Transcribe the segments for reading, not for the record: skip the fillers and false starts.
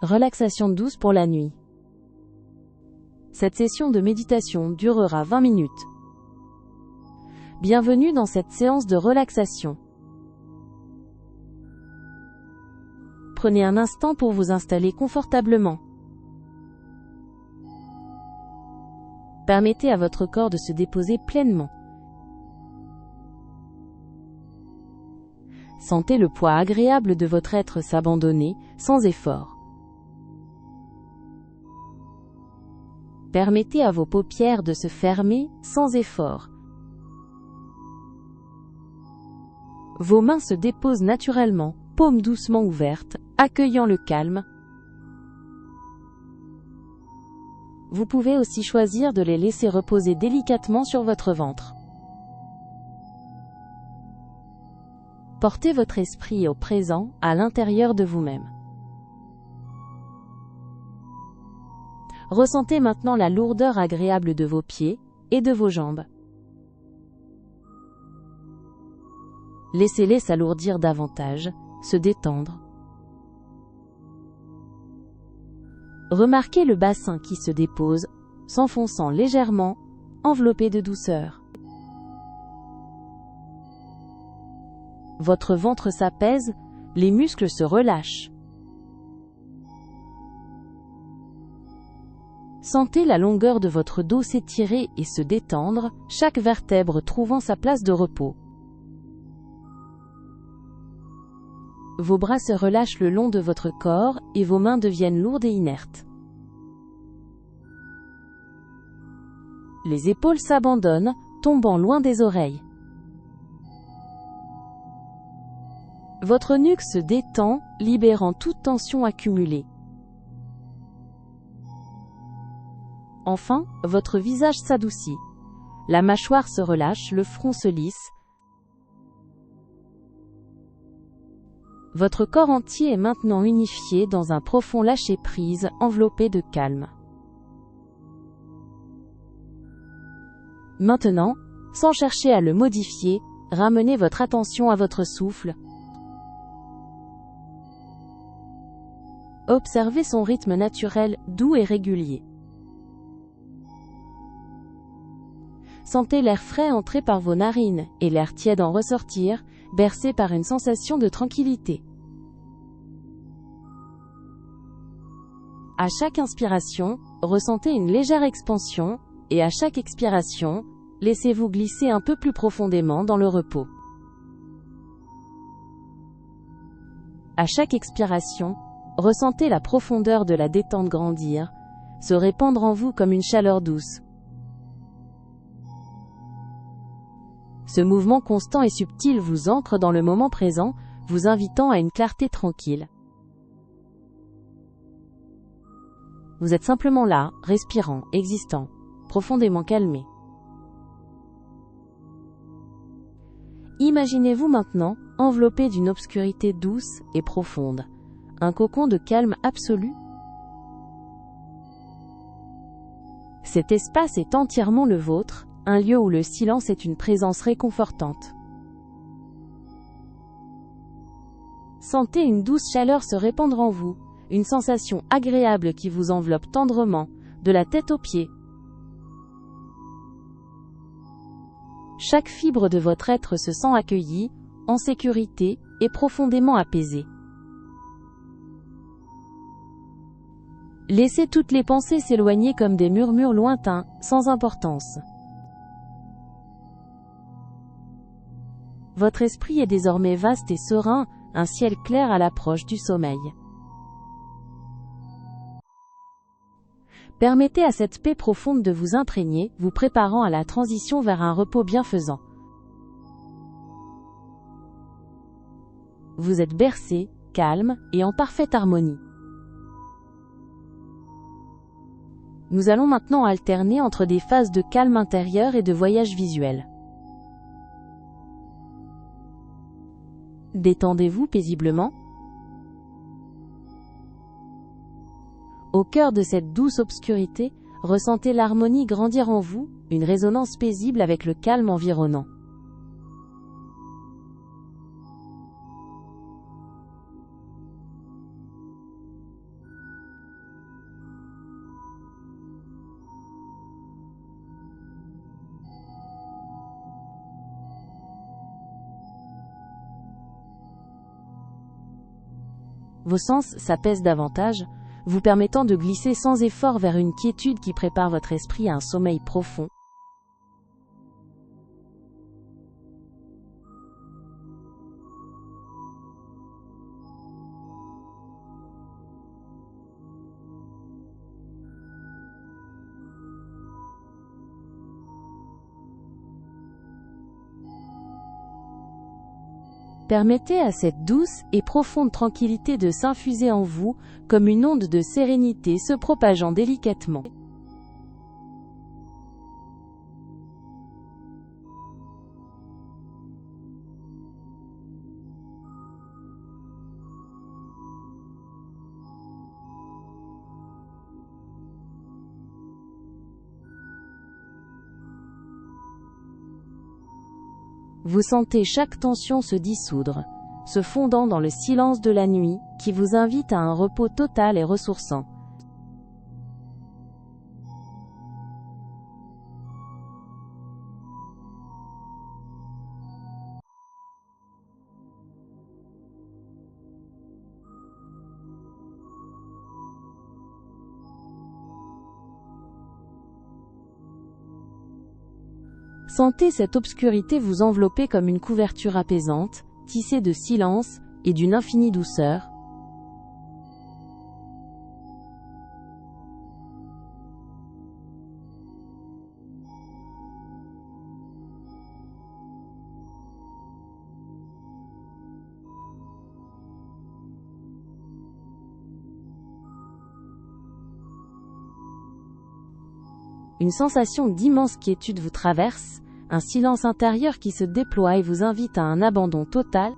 Relaxation douce pour la nuit. Cette session de méditation durera 20 minutes. Bienvenue dans cette séance de relaxation. Prenez un instant pour vous installer confortablement. Permettez à votre corps de se déposer pleinement. Sentez le poids agréable de votre être s'abandonner, sans effort. Permettez à vos paupières de se fermer, sans effort. Vos mains se déposent naturellement, paumes doucement ouvertes, accueillant le calme. Vous pouvez aussi choisir de les laisser reposer délicatement sur votre ventre. Portez votre esprit au présent, à l'intérieur de vous-même. Ressentez maintenant la lourdeur agréable de vos pieds et de vos jambes. Laissez-les s'alourdir davantage, se détendre. Remarquez le bassin qui se dépose, s'enfonçant légèrement, enveloppé de douceur. Votre ventre s'apaise, les muscles se relâchent. Sentez la longueur de votre dos s'étirer et se détendre, chaque vertèbre trouvant sa place de repos. Vos bras se relâchent le long de votre corps et vos mains deviennent lourdes et inertes. Les épaules s'abandonnent, tombant loin des oreilles. Votre nuque se détend, libérant toute tension accumulée. Enfin, votre visage s'adoucit. La mâchoire se relâche, le front se lisse. Votre corps entier est maintenant unifié dans un profond lâcher-prise, enveloppé de calme. Maintenant, sans chercher à le modifier, ramenez votre attention à votre souffle. Observez son rythme naturel, doux et régulier. Sentez l'air frais entrer par vos narines et l'air tiède en ressortir, bercé par une sensation de tranquillité. À chaque inspiration, ressentez une légère expansion, et à chaque expiration, laissez-vous glisser un peu plus profondément dans le repos. À chaque expiration, ressentez la profondeur de la détente grandir, se répandre en vous comme une chaleur douce. Ce mouvement constant et subtil vous ancre dans le moment présent, vous invitant à une clarté tranquille. Vous êtes simplement là, respirant, existant, profondément calmé. Imaginez-vous maintenant, enveloppé d'une obscurité douce et profonde, un cocon de calme absolu. Cet espace est entièrement le vôtre, un lieu où le silence est une présence réconfortante. Sentez une douce chaleur se répandre en vous, une sensation agréable qui vous enveloppe tendrement, de la tête aux pieds. Chaque fibre de votre être se sent accueillie, en sécurité et profondément apaisée. Laissez toutes les pensées s'éloigner comme des murmures lointains, sans importance. Votre esprit est désormais vaste et serein, un ciel clair à l'approche du sommeil. Permettez à cette paix profonde de vous imprégner, vous préparant à la transition vers un repos bienfaisant. Vous êtes bercé, calme et en parfaite harmonie. Nous allons maintenant alterner entre des phases de calme intérieur et de voyage visuel. Détendez-vous paisiblement. Au cœur de cette douce obscurité, ressentez l'harmonie grandir en vous, une résonance paisible avec le calme environnant. Vos sens s'apaisent davantage, vous permettant de glisser sans effort vers une quiétude qui prépare votre esprit à un sommeil profond. Permettez à cette douce et profonde tranquillité de s'infuser en vous, comme une onde de sérénité se propageant délicatement. Vous sentez chaque tension se dissoudre, se fondant dans le silence de la nuit, qui vous invite à un repos total et ressourçant. Sentez cette obscurité vous envelopper comme une couverture apaisante, tissée de silence et d'une infinie douceur. Une sensation d'immense quiétude vous traverse, un silence intérieur qui se déploie et vous invite à un abandon total.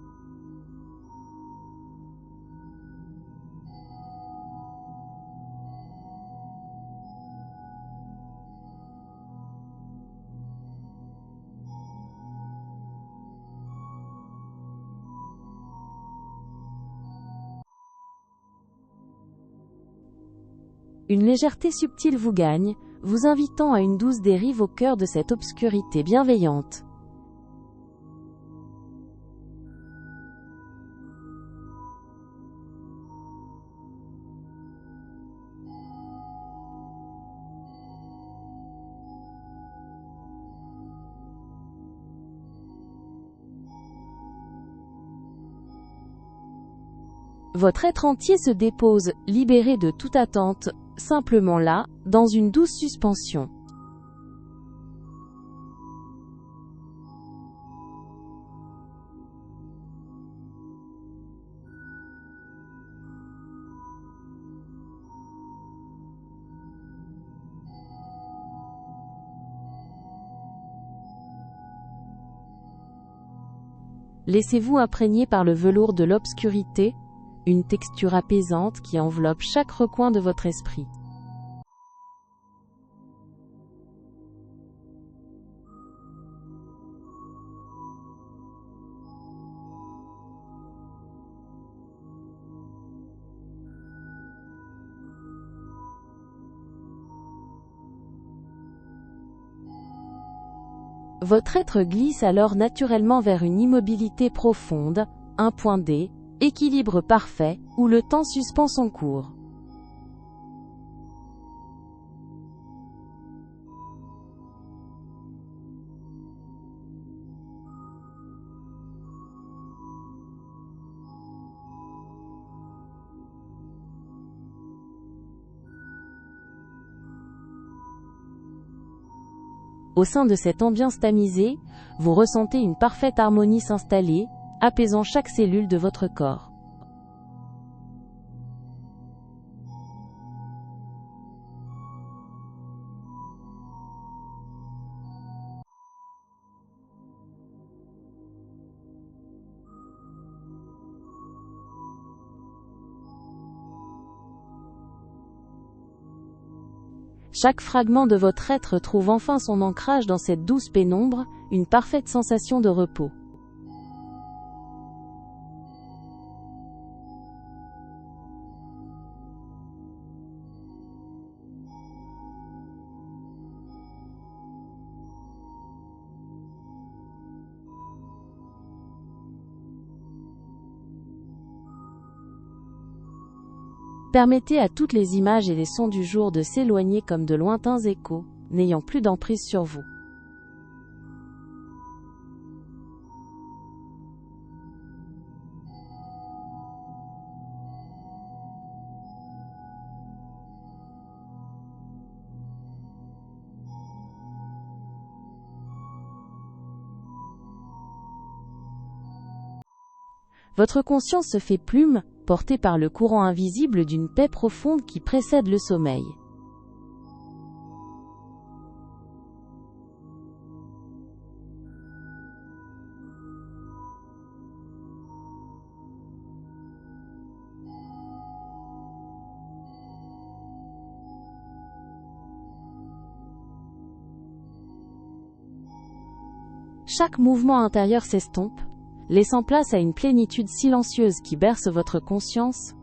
Une légèreté subtile vous gagne, vous invitant à une douce dérive au cœur de cette obscurité bienveillante. Votre être entier se dépose, libéré de toute attente, simplement là, dans une douce suspension. Laissez-vous imprégner par le velours de l'obscurité, une texture apaisante qui enveloppe chaque recoin de votre esprit. Votre être glisse alors naturellement vers une immobilité profonde, un point D, équilibre parfait, où le temps suspend son cours. Au sein de cette ambiance tamisée, vous ressentez une parfaite harmonie s'installer, apaisant chaque cellule de votre corps. Chaque fragment de votre être trouve enfin son ancrage dans cette douce pénombre, une parfaite sensation de repos. Permettez à toutes les images et les sons du jour de s'éloigner comme de lointains échos, n'ayant plus d'emprise sur vous. Votre conscience se fait plume, portée par le courant invisible d'une paix profonde qui précède le sommeil. Chaque mouvement intérieur s'estompe, laissant place à une plénitude silencieuse qui berce votre conscience.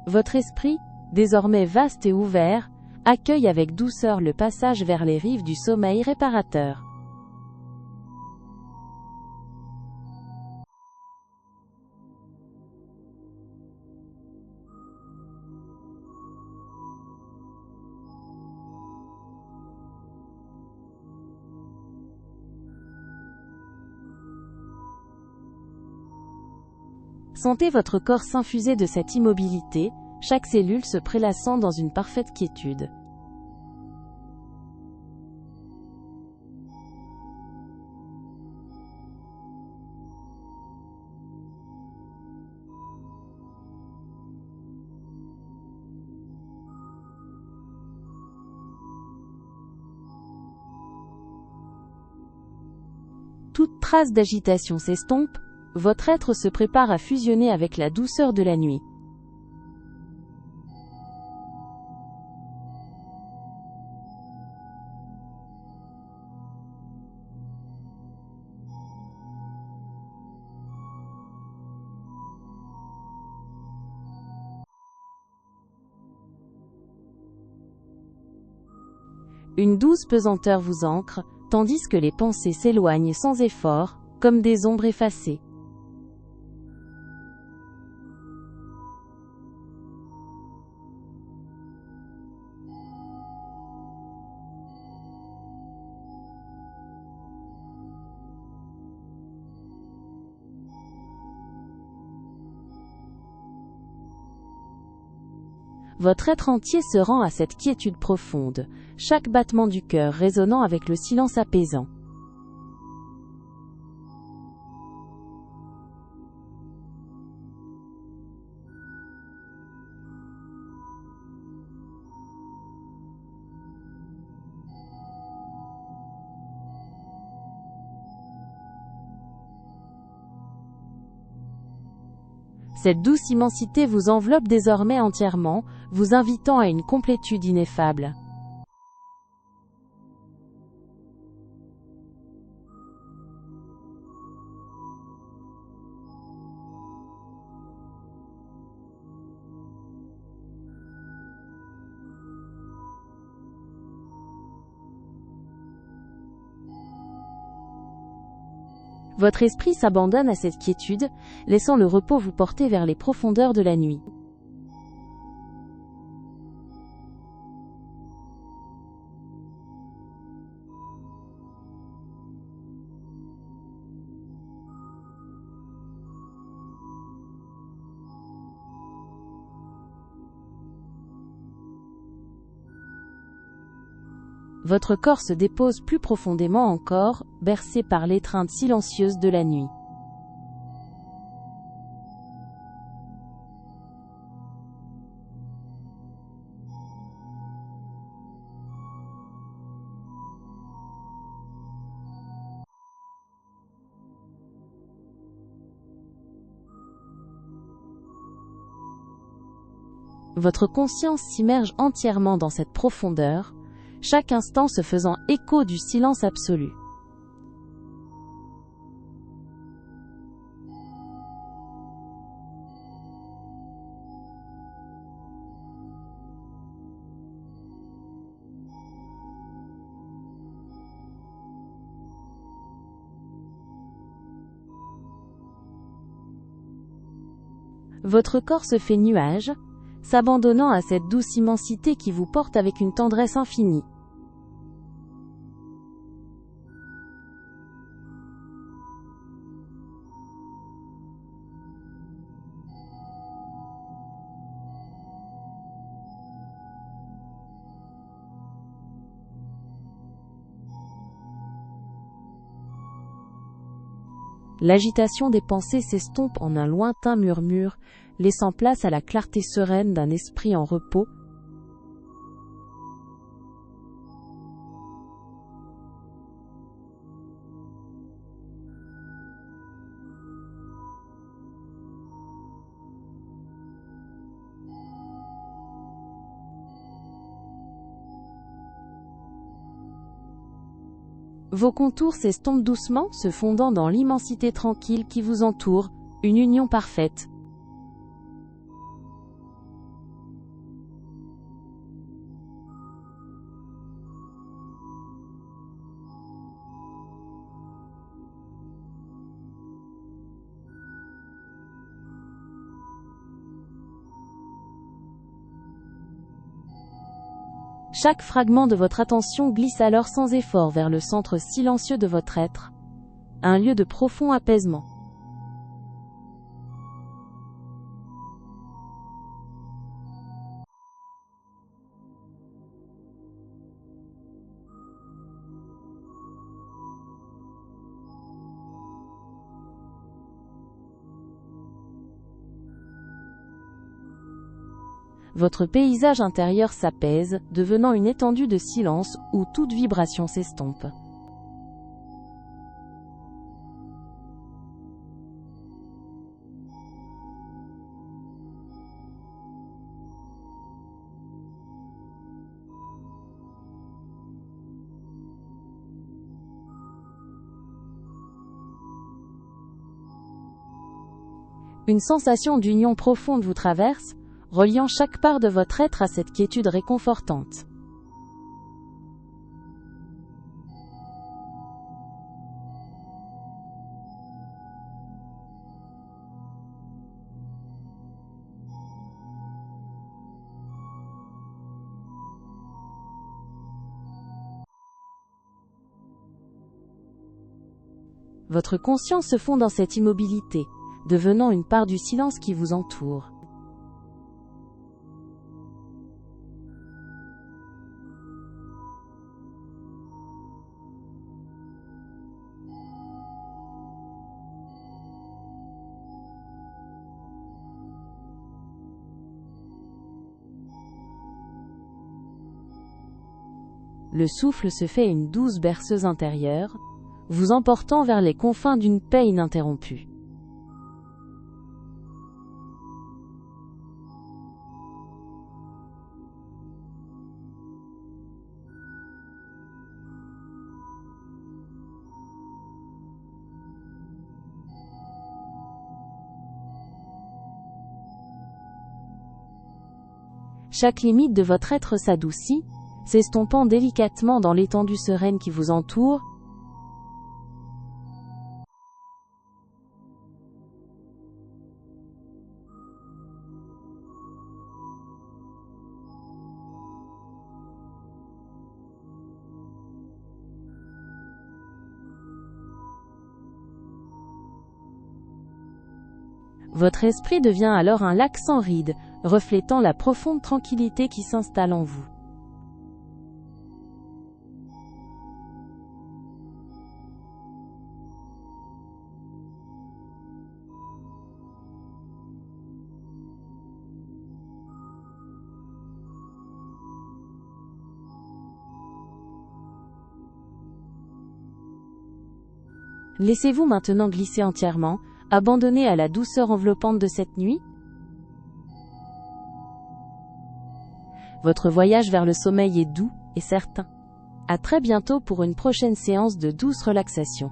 Votre esprit, désormais vaste et ouvert, accueille avec douceur le passage vers les rives du sommeil réparateur. Sentez votre corps s'infuser de cette immobilité, chaque cellule se prélassant dans une parfaite quiétude. Toute trace d'agitation s'estompe, votre être se prépare à fusionner avec la douceur de la nuit. Une douce pesanteur vous ancre, tandis que les pensées s'éloignent sans effort, comme des ombres effacées. Votre être entier se rend à cette quiétude profonde, chaque battement du cœur résonnant avec le silence apaisant. Cette douce immensité vous enveloppe désormais entièrement, vous invitant à une complétude ineffable. Votre esprit s'abandonne à cette quiétude, laissant le repos vous porter vers les profondeurs de la nuit. Votre corps se dépose plus profondément encore, bercé par l'étreinte silencieuse de la nuit. Votre conscience s'immerge entièrement dans cette profondeur, chaque instant se faisant écho du silence absolu. Votre corps se fait nuage, s'abandonnant à cette douce immensité qui vous porte avec une tendresse infinie. L'agitation des pensées s'estompe en un lointain murmure, laissant place à la clarté sereine d'un esprit en repos. Vos contours s'estompent doucement, se fondant dans l'immensité tranquille qui vous entoure, une union parfaite. Chaque fragment de votre attention glisse alors sans effort vers le centre silencieux de votre être, un lieu de profond apaisement. Votre paysage intérieur s'apaise, devenant une étendue de silence où toute vibration s'estompe. Une sensation d'union profonde vous traverse, reliant chaque part de votre être à cette quiétude réconfortante. Votre conscience se fond dans cette immobilité, devenant une part du silence qui vous entoure. Le souffle se fait une douce berceuse intérieure, vous emportant vers les confins d'une paix ininterrompue. Chaque limite de votre être s'adoucit, s'estompant délicatement dans l'étendue sereine qui vous entoure. Votre esprit devient alors un lac sans rides, reflétant la profonde tranquillité qui s'installe en vous. Laissez-vous maintenant glisser entièrement, abandonné à la douceur enveloppante de cette nuit. Votre voyage vers le sommeil est doux et certain. À très bientôt pour une prochaine séance de douce relaxation.